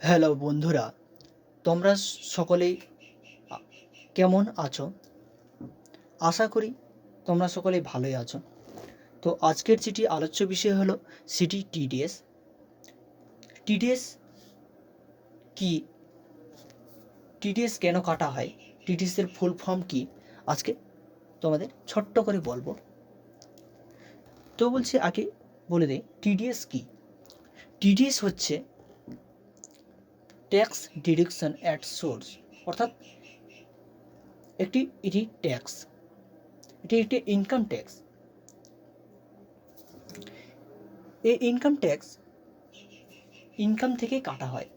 Hello বন্ধুরা, তোমরা সকলেই কেমন আছো? আশা করি তোমরা সকলেই ভালোই আছো। তো আজকের যেটি আলোচ্য বিষয় হলো সেটি টিডিএস। টিডিএস কি? টিডিএস কেন কাটা হয়? টিডিএসের ফুল ফর্ম কি? আজকে তোমাদের ছোট্ট করে বলবো। তো বলছি আগে বলে দিই টিডিএস কি। টিডিএস হচ্ছে ট্যাক্স ডিডাকশন অ্যাট সোর্স, অর্থাৎ এটি ট্যাক্স, এটি একটি ইনকাম ট্যাক্স। এই ইনকাম ট্যাক্স ইনকাম থেকে কাটা হয়,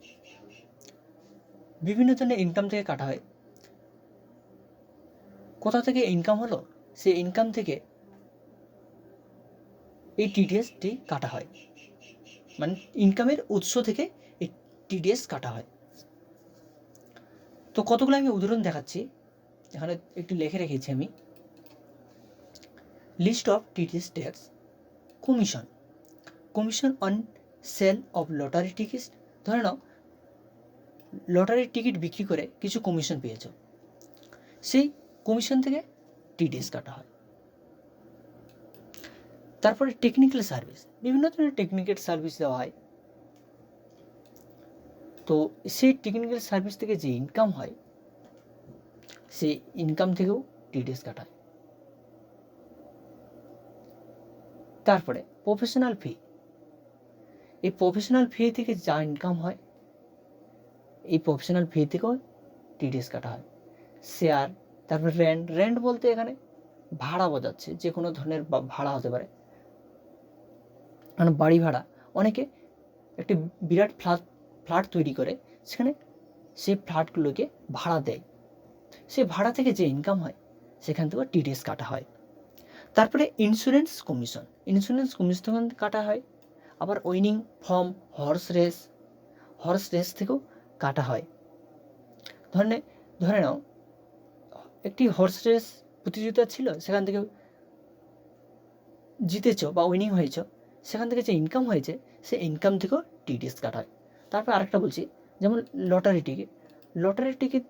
বিভিন্ন ধরনের ইনকাম থেকে কাটা হয়। কোথা থেকে ইনকাম হলো, সেই ইনকাম থেকে এই টিডিএসটি কাটা হয়, মানে ইনকামের উৎস থেকে এই টিডিএস কাটা হয়। তো কতগুলো আমি উদাহরণ দেখাচ্ছি, এখানে একটু লিখে রেখেছি আমি। List of TDS tax: commission, commission on sale of lottery ticket. ধরে নাও লটারির টিকিট বিক্রি করে কিছু কমিশন পেয়েছ, সেই কমিশন থেকে টিডিএস কাটা হয়। তারপরে টেকনিক্যাল সার্ভিস, বিভিন্ন ধরনের টেকনিক্যাল সার্ভিস দেওয়া হয়, তো সেই টেকনিক্যাল সার্ভিস থেকে যে ইনকাম হয় সেই ইনকাম থেকেও টিডিএস কাটা হয়। তারপরে প্রফেশনাল ফি, এই প্রফেশনাল ফি থেকে যা ইনকাম হয় এই প্রফেশনাল ফি থেকেও টিডিএস কাটা হয়। শেয়ার, তারপরে রেন্ট, রেন্ট বলতে এখানে ভাড়া বোঝাচ্ছে, যে কোনো ধরনের ভাড়া হতে পারে, মানে বাড়ি ভাড়া। অনেকে একটি বিরাট ফ্ল্যাট তৈরি করে সেখানে সেই ফ্ল্যাটগুলোকে ভাড়া দেয়, সেই ভাড়া থেকে যে ইনকাম হয় সেখান থেকেও টিডিএস কাটা হয়। তারপরে ইন্স্যুরেন্স কমিশন, ইন্স্যুরেন্স কমিশন কাটা হয়। আবার উইনিং ফর্ম হর্স রেস থেকেও কাটা হয়। ধরে নাও একটি হর্স রেস প্রতিযোগিতা ছিল, সেখান থেকে জিতেছ বা উইনিং হয়েছ, সেখান থেকে যে ইনকাম হয়েছে সেই ইনকাম থেকেও টিডিএস কাটা হয়। তারপর আরেকটা বলছি, যেমন লটারি টিকিট। লটারি টিকিট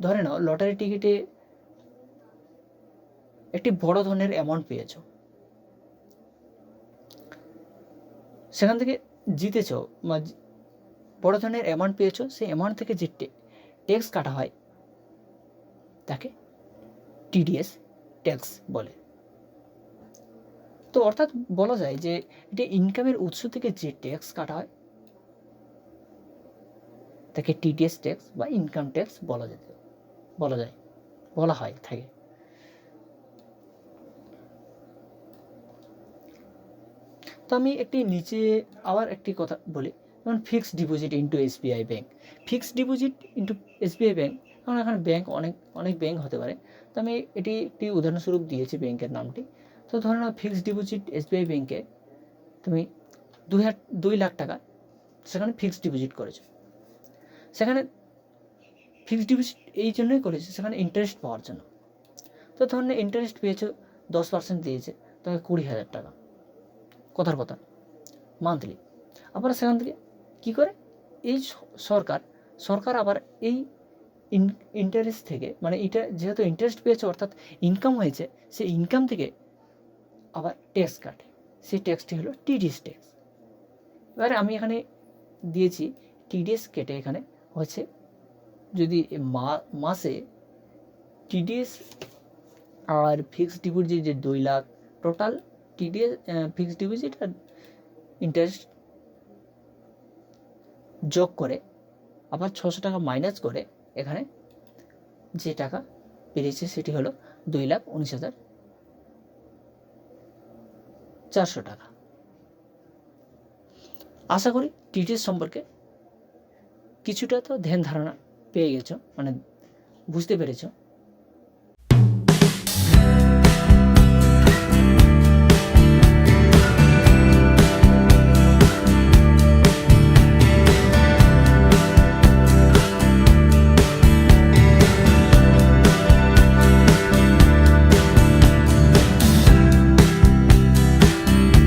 ধরে নাও লটারি টিকিটে একটি বড় ধরনের অ্যামাউন্ট পেয়েছ, সেখান থেকে জিতেছ বা বড় ধরনের অ্যামাউন্ট পেয়েছ, সেই অ্যামাউন্ট থেকে যে ট্যাক্স কাটা হয় তাকে টিডিএস ট্যাক্স বলে। তো অর্থাৎ বলা যায় যে এটি ইনকামের উৎস থেকে যে ট্যাক্স কাটা হয় তাকে টিডিএস ট্যাক্স বা ইনকাম ট্যাক্স বলা হয় থাকে। তো আমি একটি নিচে আবার একটি কথা বলি, যেমন fixed deposit into SBI bank. Fixed deposit into SBI bank, কারণ এখানে ব্যাংক অনেক ব্যাংক হতে পারে, তো আমি এটি একটি উদাহরণস্বরূপ দিয়েছি ব্যাংকের নামটি। তো ধরে নাও ফিক্সড ডিপোজিট এসবিআই ব্যাংকে তুমি 2 লাখ টাকা সেখানে ফিক্সড ডিপোজিট করেছো। সেখানে ফিক্সড ডিপোজিট এই জন্যই করেছে সেখানে ইন্টারেস্ট পাওয়ার জন্য। তো ধরুন ইন্টারেস্ট পেয়েছো 10% দিয়েছে, তোমাকে 20,000 টাকা, কথার কথা মান্থলি। আবার সেখান থেকে কী করে এই সরকার আবার এই ইন্টারেস্ট থেকে, মানে এটা যেহেতু ইন্টারেস্ট পেয়েছে অর্থাৎ ইনকাম হয়েছে, সেই ইনকাম থেকে আবার ট্যাক্স কাটে, সেই ট্যাক্সটি হলো টিডিএস ট্যাক্স। এবারে আমি এখানে দিয়েছি টিডিএস কেটে এখানে হচ্ছে, যদি মাসে টিডিএস আর ফিক্সড ডিপোজিট যে 2 lakh, total TDS fixed deposit আর ইন্টারেস্ট যোগ করে আবার 600 টাকা মাইনাস করে এখানে যে টাকা বেরিয়েছে সেটি হলো 2,19,400 টাকা। আশা করি টিডিএস সম্পর্কে কিছুটা তো ধ্যান ধারণা পেয়ে গেছো, মানে বুঝতে পেরেছো।